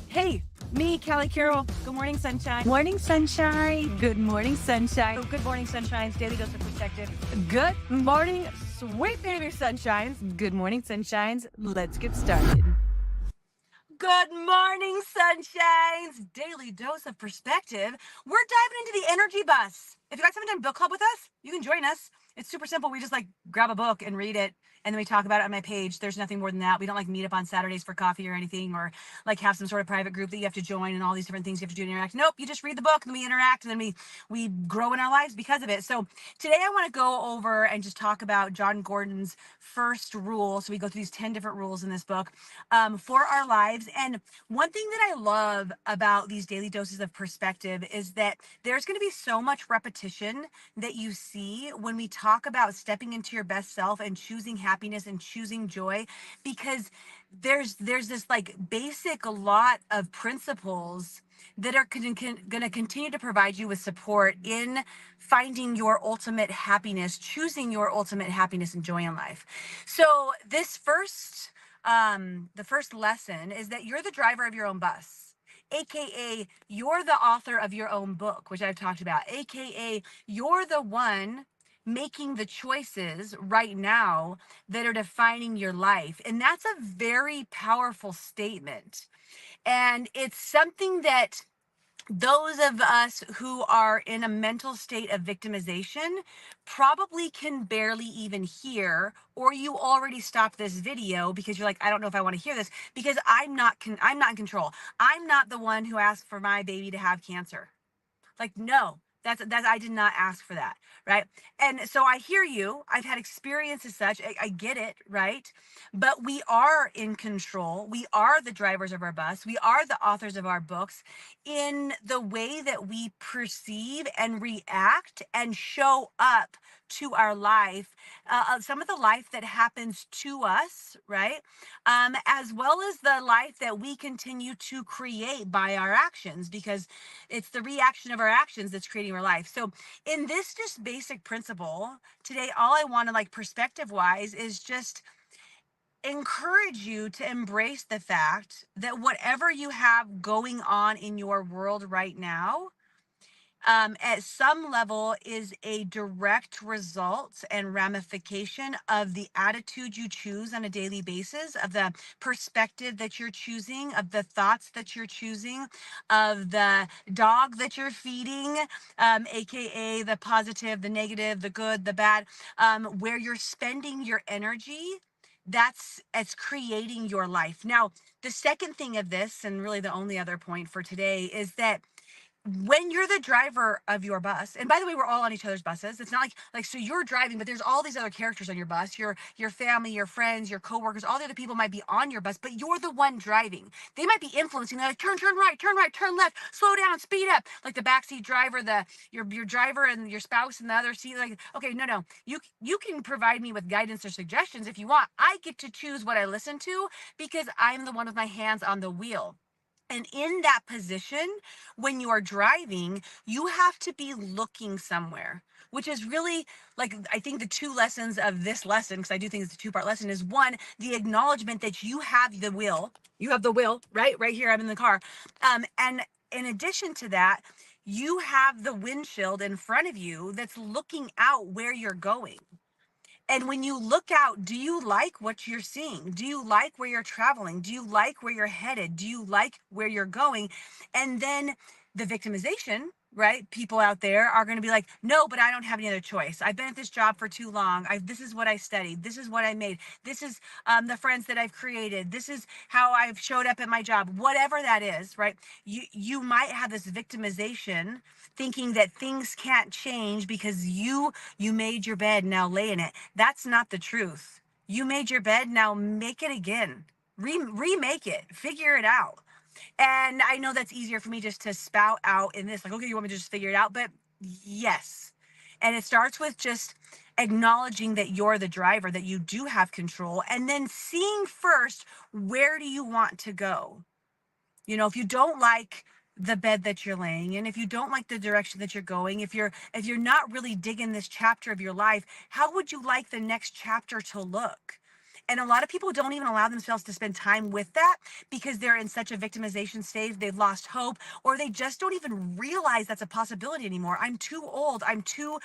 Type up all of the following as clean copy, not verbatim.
Hey, me, Callie Carroll. Good morning, sunshine. Morning, sunshine. Good morning, sunshine. Oh, good morning, sunshines. Daily dose of perspective. Good morning, sweet baby sunshines. Good morning, sunshines. Let's get started. Good morning, sunshines. Daily dose of perspective. We're diving into the energy bus. If you guys haven't done book club with us, you can join us. It's super simple. We just like grab a book and read it, and then we talk about it on my page. There's nothing more than that. We don't like meet up on Saturdays for coffee or anything, or like have some sort of private group that you have to join and all these different things you have to do to interact. Nope, you just read the book and we interact, and then we grow in our lives because of it. So today I want to go over and just talk about John Gordon's first rule. So we go through these 10 different rules in this book for our lives. And one thing that I love about these daily doses of perspective is that there's going to be so much repetition that you see when we talk about stepping into your best self and choosing happiness and choosing joy, because there's this like basic lot of principles that are going to continue to provide you with support in finding your ultimate happiness, choosing your ultimate happiness and joy in life. So this the first lesson is that you're the driver of your own bus, aka you're the author of your own book, which I've talked about, aka you're the one making the choices right now that are defining your life. And that's a very powerful statement. And it's something that those of us who are in a mental state of victimization probably can barely even hear, or you already stopped this video because you're like, I don't know if I want to hear this, because I'm not in control. I'm not the one who asked for my baby to have cancer. Like, no, that's I did not ask for that, right? And so I hear you. I've had experiences such. I get it, right? But we are in control. We are the drivers of our bus. We are the authors of our books in the way that we perceive and react and show up to our life, some of the life that happens to us, right? As well as the life that we continue to create by our actions, because it's the reaction of our actions that's creating our life. So in this just basic principle today, all I want to like perspective wise is just encourage you to embrace the fact that whatever you have going on in your world right now, at some level is a direct result and ramification of the attitude you choose on a daily basis, of the perspective that you're choosing, of the thoughts that you're choosing, of the dog that you're feeding, aka the positive, the negative, the good, the bad, where you're spending your energy. That's it's creating your life. Now, the second thing of this, and really the only other point for today, is that when you're the driver of your bus, and by the way, we're all on each other's buses. It's not like so you're driving, but there's all these other characters on your bus, your family, your friends, your coworkers, all the other people might be on your bus, but you're the one driving. They might be influencing. They're like, turn right, turn left, slow down, speed up. Like the backseat driver, your driver and your spouse in the other seat. Like, okay, no, you can provide me with guidance or suggestions if you want. I get to choose what I listen to because I'm the one with my hands on the wheel. And in that position, when you are driving, you have to be looking somewhere, which is really like, I think the two lessons of this lesson, because I do think it's a two-part lesson, is one, the acknowledgement that you have the will. You have the will, right here, I'm in the car. And in addition to that, you have the windshield in front of you that's looking out where you're going. And when you look out, do you like what you're seeing? Do you like where you're traveling? Do you like where you're headed? Do you like where you're going? And then the victimization, right? People out there are going to be like, no, but I don't have any other choice. I've been at this job for too long. This is what I studied. This is what I made. This is the friends that I've created. This is how I've showed up at my job. Whatever that is, right? You might have this victimization, thinking that things can't change because you made your bed, now lay in it. That's not the truth. You made your bed, now make it again. Remake it. Figure it out. And I know that's easier for me just to spout out in this, like, okay, you want me to just figure it out? But yes. And it starts with just acknowledging that you're the driver, that you do have control, and then seeing first, where do you want to go? You know, if you don't like the bed that you're laying in, if you don't like the direction that you're going, if you're not really digging this chapter of your life, how would you like the next chapter to look? And a lot of people don't even allow themselves to spend time with that because they're in such a victimization stage. They've lost hope, or they just don't even realize that's a possibility anymore. I'm too old. I'm too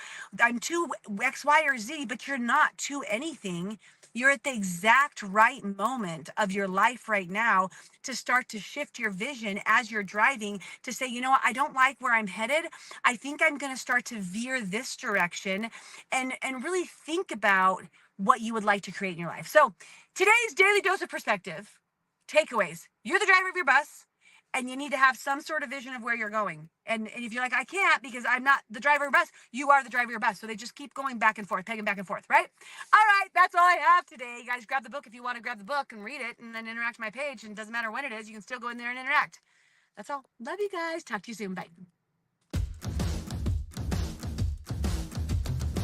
X, Y, or Z, but you're not too anything. You're at the exact right moment of your life right now to start to shift your vision as you're driving to say, you know what, I don't like where I'm headed. I think I'm going to start to veer this direction and really think about what you would like to create in your life. So, today's daily dose of perspective takeaways. You're the driver of your bus and you need to have some sort of vision of where you're going. And if you're like, I can't because I'm not the driver of your bus, you are the driver of your bus. So they just keep going back and forth, pegging back and forth, right? All right, that's all I have today. You guys grab the book if you want to grab the book and read it and then interact with my page. And it doesn't matter when it is, you can still go in there and interact. That's all. Love you guys. Talk to you soon. Bye.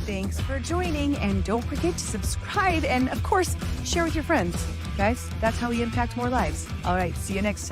Thanks for joining, and don't forget to subscribe and, of course, share with your friends. Guys, that's how we impact more lives. All right, see you next time.